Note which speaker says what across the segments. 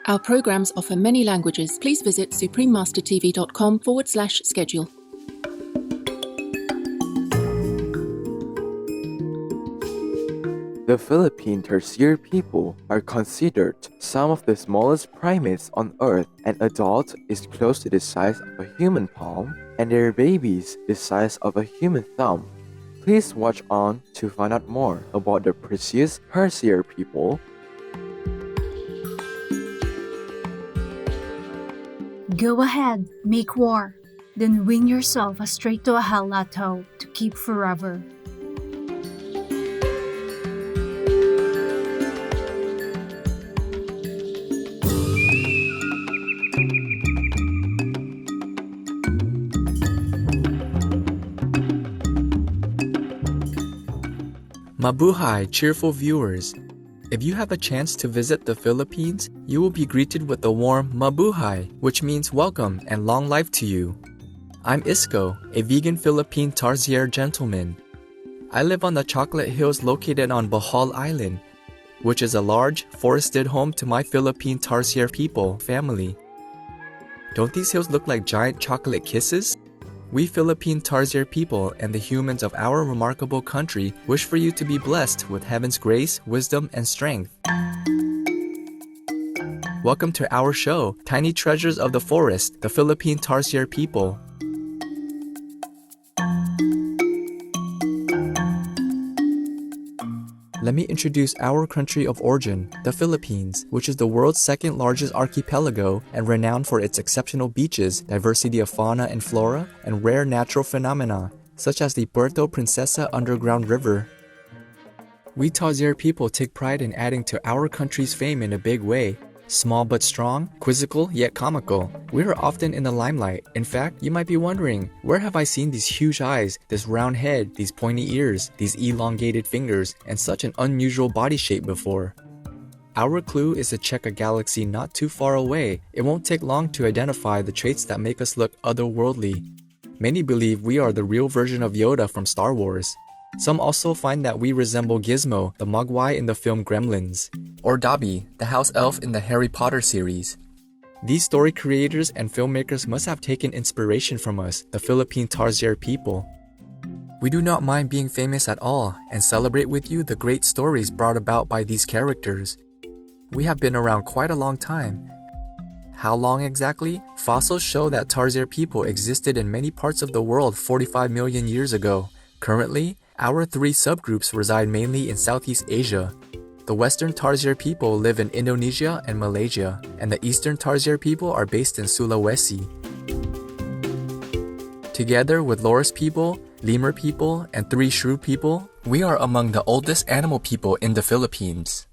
Speaker 1: Our programs offer many languages. Please visit suprememastertv.com/schedule.
Speaker 2: The Philippine Tarsier-People are considered some of the smallest primates on Earth. An adult is close to the size of a human palm, and their babies the size of a human thumb. Please watch on to find out more about the precious Tarsier-People.
Speaker 3: Go ahead, make war, then win yourself straight to a hell plateau to keep forever.
Speaker 4: Mabuhay, cheerful viewers! If you have a chance to visit the Philippines, you will be greeted with a warm Mabuhay, which means welcome and long life to you. I'm Isko, a vegan Philippine Tarsier gentleman. I live on the chocolate hills located on Bohol Island, which is a large, forested home to my Philippine Tarsier-People family. Don't these hills look like giant chocolate kisses? We Philippine Tarsier-People and the humans of our remarkable country wish for you to be blessed with heaven's grace, wisdom, and strength. Welcome to our show, Tiny Treasures of the Forest, the Philippine Tarsier-People. Let me introduce our country of origin, the Philippines, which is the world's second largest archipelago and renowned for its exceptional beaches, diversity of fauna and flora, and rare natural phenomena, such as the Puerto Princesa underground river. We Tarsier-People take pride in adding to our country's fame in a big way. Small but strong, quizzical yet comical, we are often in the limelight. In fact, you might be wondering, where have I seen these huge eyes, this round head, these pointy ears, these elongated fingers, and such an unusual body shape before? Our clue is to check a galaxy not too far away. It won't take long to identify the traits that make us look otherworldly. Many believe we are the real version of Yoda from Star Wars. Some also find that we resemble Gizmo, the Mogwai in the film Gremlins, or Dobby, the house elf in the Harry Potter series. These story creators and filmmakers must have taken inspiration from us, the Philippine Tarsier-People. We do not mind being famous at all and celebrate with you the great stories brought about by these characters. We have been around quite a long time. How long exactly? Fossils show that Tarsier-People existed in many parts of the world 45 million years ago. Currently, our three subgroups reside mainly in Southeast Asia. The Western Tarsier-People live in Indonesia and Malaysia, and the Eastern Tarsier-People are based in Sulawesi. Together with Loris people, Lemur people, and three Shrew people, we are among the oldest animal people in the Philippines.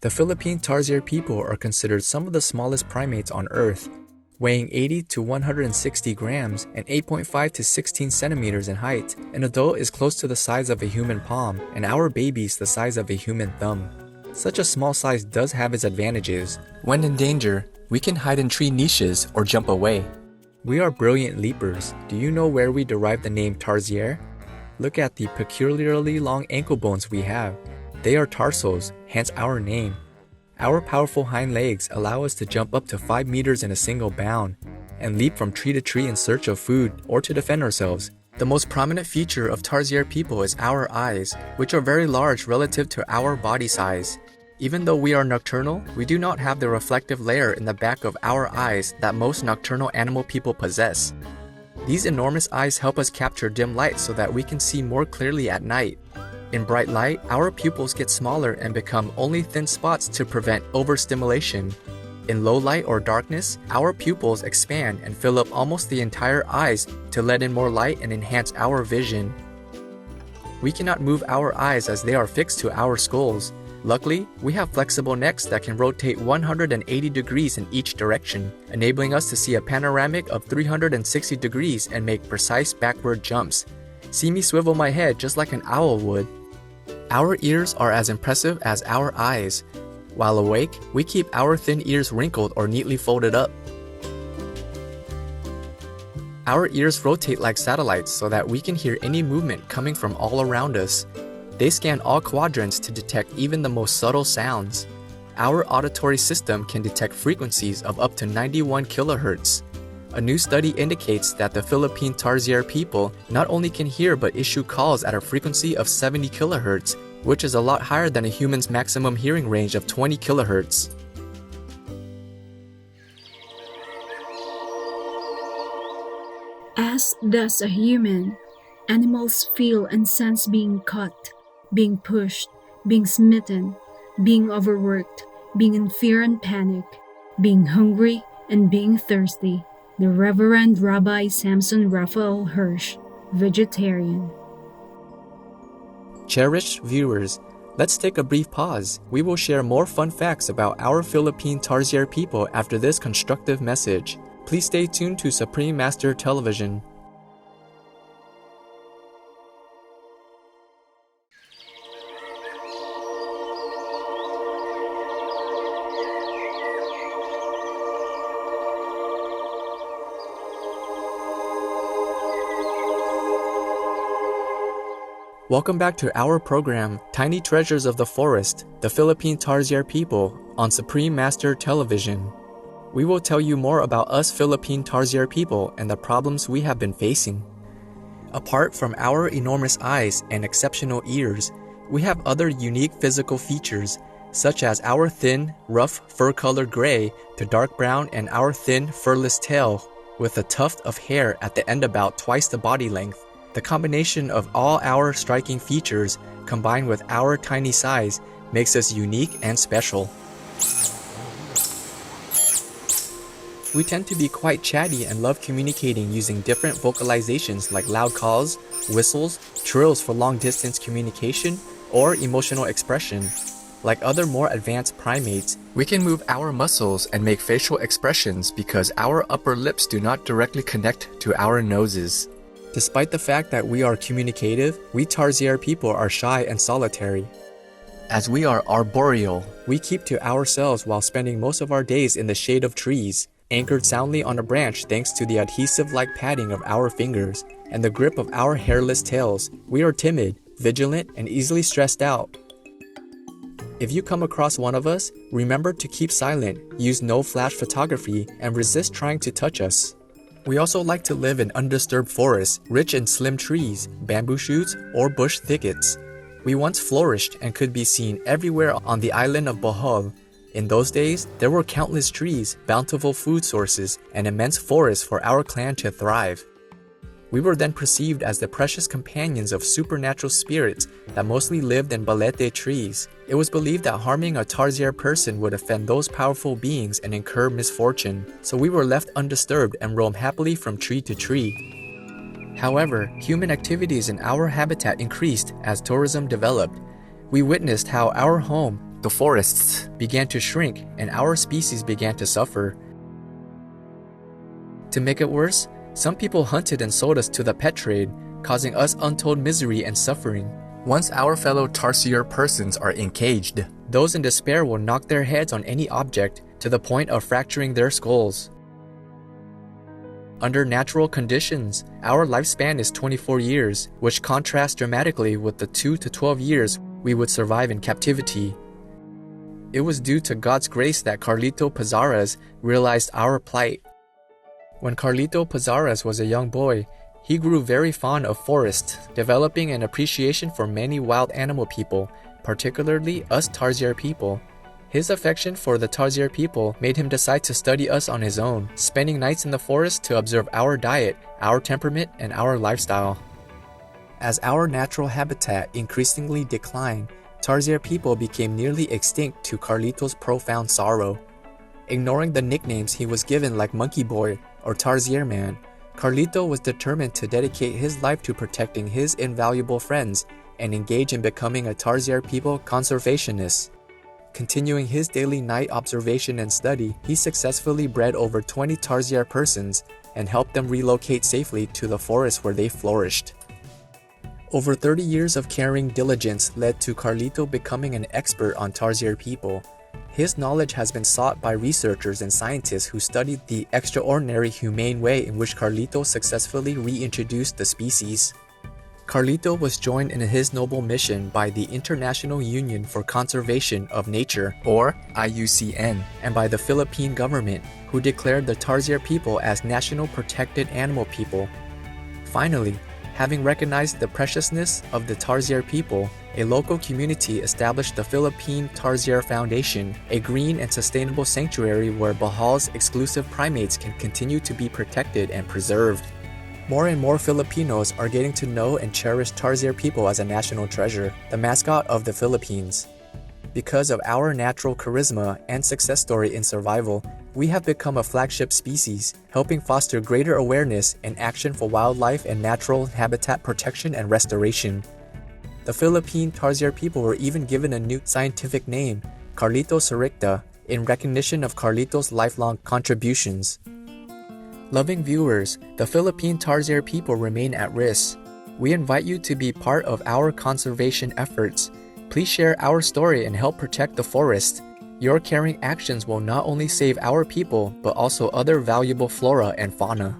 Speaker 4: The Philippine Tarsier-People are considered some of the smallest primates on Earth, weighing 80 to 160 grams and 8.5 to 16 centimeters in height. An adult is close to the size of a human palm, and our babies the size of a human thumb. Such a small size does have its advantages. When in danger, we can hide in tree niches or jump away. We are brilliant leapers. Do you know where we derived the name Tarsier? Look at the peculiarly long ankle bones we have. They are tarsals, hence our name. Our powerful hind legs allow us to jump up to 5 meters in a single bound and leap from tree to tree in search of food or to defend ourselves. The most prominent feature of Tarsier-People is our eyes, which are very large relative to our body size. Even though we are nocturnal, we do not have the reflective layer in the back of our eyes that most nocturnal animal people possess. These enormous eyes help us capture dim light so that we can see more clearly at night. In bright light, our pupils get smaller and become only thin spots to prevent overstimulation. In low light or darkness, our pupils expand and fill up almost the entire eyes to let in more light and enhance our vision. We cannot move our eyes as they are fixed to our skulls. Luckily, we have flexible necks that can rotate 180 degrees in each direction, enabling us to see a panoramic of 360 degrees and make precise backward jumps. See me swivel my head just like an owl would. Our ears are as impressive as our eyes. While awake, we keep our thin ears wrinkled or neatly folded up. Our ears rotate like satellites so that we can hear any movement coming from all around us. They scan all quadrants to detect even the most subtle sounds. Our auditory system can detect frequencies of up to 91 kilohertz. A new study indicates that the Philippine Tarsier-People not only can hear but issue calls at a frequency of 70 kilohertz, which is a lot higher than a human's maximum hearing range of 20 kilohertz.
Speaker 3: As does a human, animals feel and sense being cut, being pushed, being smitten, being overworked, being in fear and panic, being hungry, and being thirsty. The Reverend Rabbi Samson Raphael Hirsch, vegetarian.
Speaker 4: Cherished viewers, let's take a brief pause. We will share more fun facts about our Philippine Tarsier-People after this constructive message. Please stay tuned to Supreme Master Television. Welcome back to our program, Tiny Treasures of the Forest, the Philippine Tarsier-People, on Supreme Master Television. We will tell you more about us Philippine Tarsier-People and the problems we have been facing. Apart from our enormous eyes and exceptional ears, we have other unique physical features, such as our thin, rough fur-colored gray to dark brown and our thin, furless tail with a tuft of hair at the end about twice the body length. The combination of all our striking features combined with our tiny size makes us unique and special. We tend to be quite chatty and love communicating using different vocalizations like loud calls, whistles, trills for long-distance communication, or emotional expression. Like other more advanced primates, we can move our muscles and make facial expressions because our upper lips do not directly connect to our noses. Despite the fact that we are communicative, we Tarsier-People are shy and solitary. As we are arboreal, we keep to ourselves while spending most of our days in the shade of trees, anchored soundly on a branch thanks to the adhesive-like padding of our fingers and the grip of our hairless tails. We are timid, vigilant, and easily stressed out. If you come across one of us, remember to keep silent, use no flash photography, and resist trying to touch us. We also like to live in undisturbed forests, rich in slim trees, bamboo shoots, or bush thickets. We once flourished and could be seen everywhere on the island of Bohol. In those days, there were countless trees, bountiful food sources, and immense forests for our clan to thrive. We were then perceived as the precious companions of supernatural spirits that mostly lived in balete trees. It was believed that harming a Tarsier person would offend those powerful beings and incur misfortune, so we were left undisturbed and roamed happily from tree to tree. However, human activities in our habitat increased as tourism developed. We witnessed how our home, the forests, began to shrink and our species began to suffer. To make it worse, some people hunted and sold us to the pet trade, causing us untold misery and suffering. Once our fellow Tarsier persons are encaged, those in despair will knock their heads on any object to the point of fracturing their skulls. Under natural conditions, our lifespan is 24 years, which contrasts dramatically with the 2 to 12 years we would survive in captivity. It was due to God's grace that Carlito Pizarras realized our plight. When Carlito Pizarras was a young boy, he grew very fond of forests, developing an appreciation for many wild animal people, particularly us Tarsier-People. His affection for the Tarsier-People made him decide to study us on his own, spending nights in the forest to observe our diet, our temperament, and our lifestyle. As our natural habitat increasingly declined, Tarsier-People became nearly extinct to Carlito's profound sorrow. Ignoring the nicknames he was given like Monkey Boy or Tarsier Man, Carlito was determined to dedicate his life to protecting his invaluable friends and engage in becoming a Tarsier-People conservationist. Continuing his daily night observation and study, he successfully bred over 20 Tarsier persons and helped them relocate safely to the forest where they flourished. Over 30 years of caring diligence led to Carlito becoming an expert on Tarsier-People. His knowledge has been sought by researchers and scientists who studied the extraordinary humane way in which Carlito successfully reintroduced the species. Carlito was joined in his noble mission by the International Union for Conservation of Nature, or IUCN, and by the Philippine government, who declared the Tarsier-People as National Protected Animal People. Finally, having recognized the preciousness of the Tarsier-People, a local community established the Philippine Tarsier Foundation, a green and sustainable sanctuary where Bohol's exclusive primates can continue to be protected and preserved. More and more Filipinos are getting to know and cherish Tarsier-People as a national treasure, the mascot of the Philippines. Because of our natural charisma and success story in survival, we have become a flagship species, helping foster greater awareness and action for wildlife and natural habitat protection and restoration. The Philippine Tarsier-People were even given a new scientific name, Carlito Saricta, in recognition of Carlito's lifelong contributions. Loving viewers, the Philippine Tarsier-People remain at risk. We invite you to be part of our conservation efforts. Please share our story and help protect the forest. Your caring actions will not only save our people, but also other valuable flora and fauna.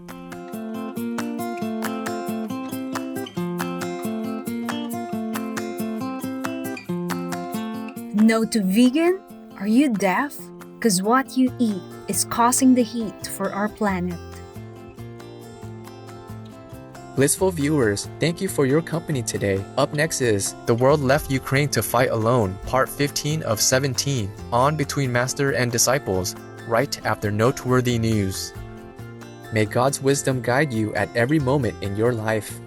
Speaker 3: No to vegan? Are you deaf? Because what you eat is causing the heat for our planet.
Speaker 4: Blissful viewers, thank you for your company today. Up next is The World Left Ukraine to Fight Alone, Part 15 of 17, on Between Master and Disciples, right after noteworthy news. May God's wisdom guide you at every moment in your life.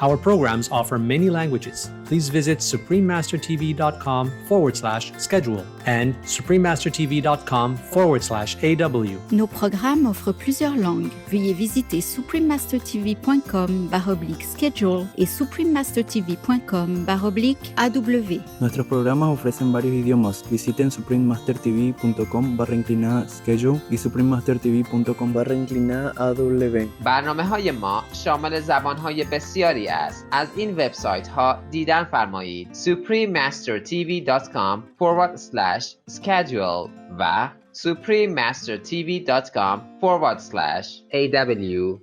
Speaker 5: Our programs offer many languages. Please visit suprememastertv.com/schedule and suprememastertv.com/AW.
Speaker 6: Nos programmes offrent plusieurs langues. Veuillez visiter suprememastertv.com/schedule et suprememastertv.com/AW.
Speaker 7: Nuestros programas ofrecen varios idiomas. Visiten suprememastertv.com/schedule y suprememastertv.com/AW.
Speaker 8: برنامه‌های ما شامل زبان‌های بسیاری است. از این وبسایت ها دیدن فرمایید: suprememastertv.com/schedule و suprememastertv.com/AW.